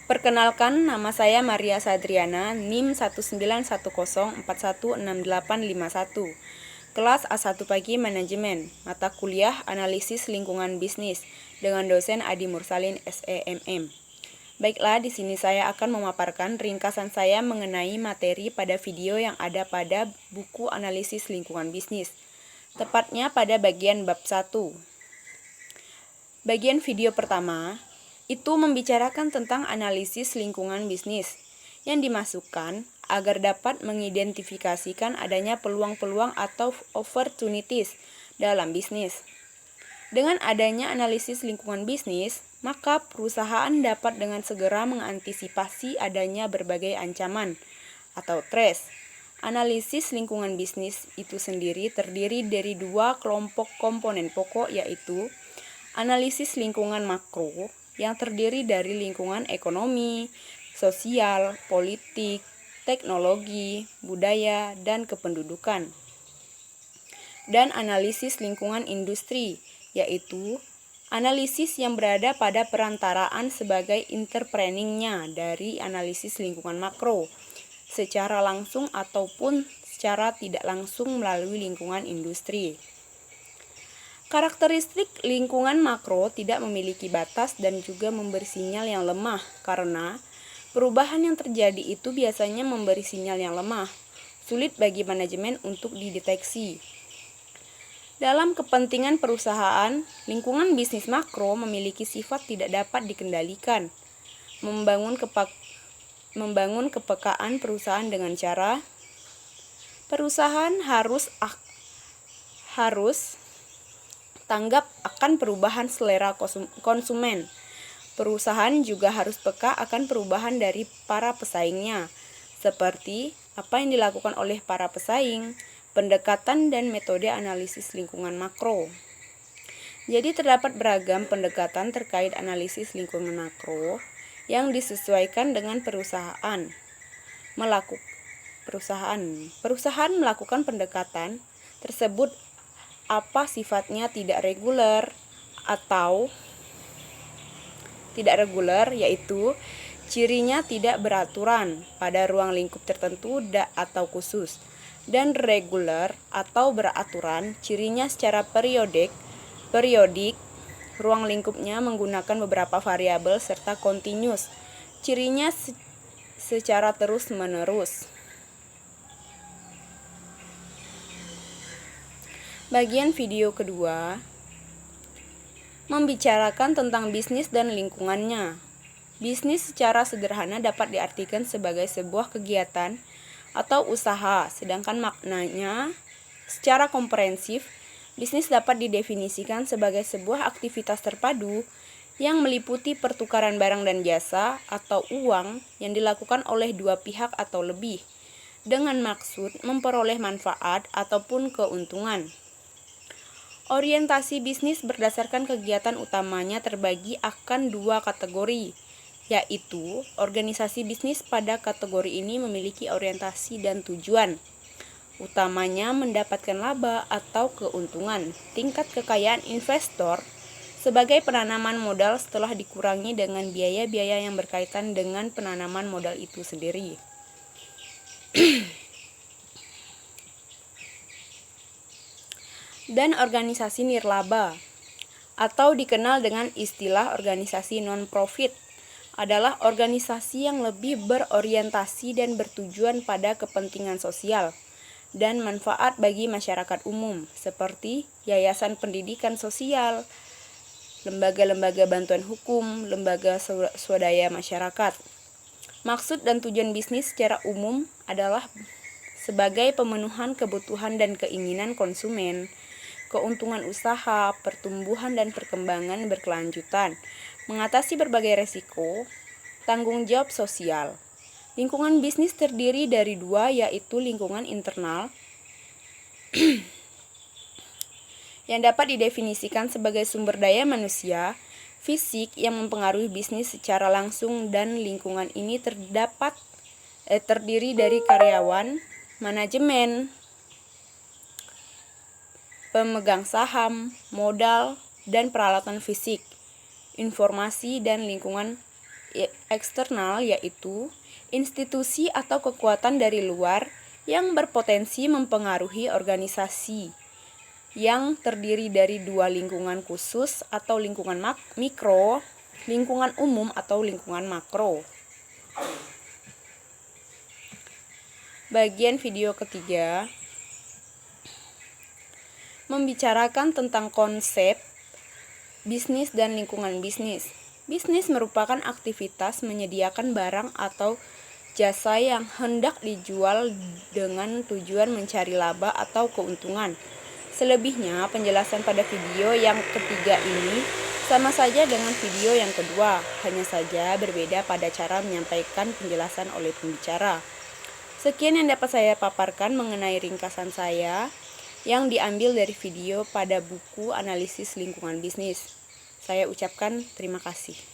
Perkenalkan, nama saya Maria Sadriana, NIM 19104168851. Kelas A1 Pagi Manajemen, mata kuliah Analisis Lingkungan Bisnis dengan dosen Adi Mursalin SEMM. Baiklah, di sini saya akan memaparkan ringkasan saya mengenai materi pada video yang ada pada buku Analisis Lingkungan Bisnis, tepatnya pada bagian bab 1. Bagian video pertama itu membicarakan tentang analisis lingkungan bisnis yang dimasukkan agar dapat mengidentifikasikan adanya peluang-peluang atau opportunities dalam bisnis. Dengan adanya analisis lingkungan bisnis, maka perusahaan dapat dengan segera mengantisipasi adanya berbagai ancaman atau threat. Analisis lingkungan bisnis itu sendiri terdiri dari dua kelompok komponen pokok, yaitu analisis lingkungan makro yang terdiri dari lingkungan ekonomi, sosial, politik, teknologi, budaya, dan kependudukan. Dan analisis lingkungan industri, yaitu analisis yang berada pada perantaraan sebagai interpretingnya dari analisis lingkungan makro, secara langsung ataupun secara tidak langsung melalui lingkungan industri. Karakteristik lingkungan makro tidak memiliki batas dan juga memberi sinyal yang lemah, karena perubahan yang terjadi itu biasanya memberi sinyal yang lemah, sulit bagi manajemen untuk dideteksi. Dalam kepentingan perusahaan, lingkungan bisnis makro memiliki sifat tidak dapat dikendalikan. Membangun kepekaan perusahaan dengan cara perusahaan harus tanggap akan perubahan selera konsumen. Perusahaan juga harus peka akan perubahan dari para pesaingnya, seperti apa yang dilakukan oleh para pesaing, pendekatan dan metode analisis lingkungan makro. Jadi terdapat beragam pendekatan terkait analisis lingkungan makro yang disesuaikan dengan perusahaan. Perusahaan melakukan pendekatan tersebut apa sifatnya tidak reguler, yaitu cirinya tidak beraturan pada ruang lingkup tertentu atau khusus, dan reguler atau beraturan, cirinya secara periodik, ruang lingkupnya menggunakan beberapa variabel, serta continuous, cirinya secara terus-menerus. Bagian video kedua membicarakan tentang bisnis dan lingkungannya. Bisnis secara sederhana dapat diartikan sebagai sebuah kegiatan atau usaha, sedangkan maknanya secara komprehensif, bisnis dapat didefinisikan sebagai sebuah aktivitas terpadu yang meliputi pertukaran barang dan jasa atau uang yang dilakukan oleh dua pihak atau lebih, dengan maksud memperoleh manfaat ataupun keuntungan. Orientasi bisnis berdasarkan kegiatan utamanya terbagi akan dua kategori, yaitu organisasi bisnis. Pada kategori ini memiliki orientasi dan tujuan utamanya mendapatkan laba atau keuntungan. Tingkat kekayaan investor sebagai penanaman modal setelah dikurangi dengan biaya-biaya yang berkaitan dengan penanaman modal itu sendiri. Dan organisasi nirlaba atau dikenal dengan istilah organisasi non-profit adalah organisasi yang lebih berorientasi dan bertujuan pada kepentingan sosial dan manfaat bagi masyarakat umum, seperti yayasan pendidikan sosial, lembaga-lembaga bantuan hukum, lembaga swadaya masyarakat. Maksud dan tujuan bisnis secara umum adalah sebagai pemenuhan kebutuhan dan keinginan konsumen, keuntungan usaha, pertumbuhan dan perkembangan berkelanjutan, mengatasi berbagai resiko, tanggung jawab sosial. Lingkungan bisnis terdiri dari dua, yaitu lingkungan internal yang dapat didefinisikan sebagai sumber daya manusia, fisik yang mempengaruhi bisnis secara langsung, dan lingkungan ini terdiri dari karyawan, manajemen, pemegang saham, modal, dan peralatan fisik, informasi, dan lingkungan eksternal yaitu institusi atau kekuatan dari luar yang berpotensi mempengaruhi organisasi yang terdiri dari dua lingkungan khusus atau lingkungan mikro, lingkungan umum atau lingkungan makro. Bagian video ketiga membicarakan tentang konsep bisnis dan lingkungan bisnis. Bisnis merupakan aktivitas menyediakan barang atau jasa yang hendak dijual dengan tujuan mencari laba atau keuntungan. Selebihnya, penjelasan pada video yang ketiga ini sama saja dengan video yang kedua, hanya saja berbeda pada cara menyampaikan penjelasan oleh pembicara. Sekian yang dapat saya paparkan mengenai ringkasan saya yang diambil dari video pada buku analisis lingkungan bisnis. Saya ucapkan terima kasih.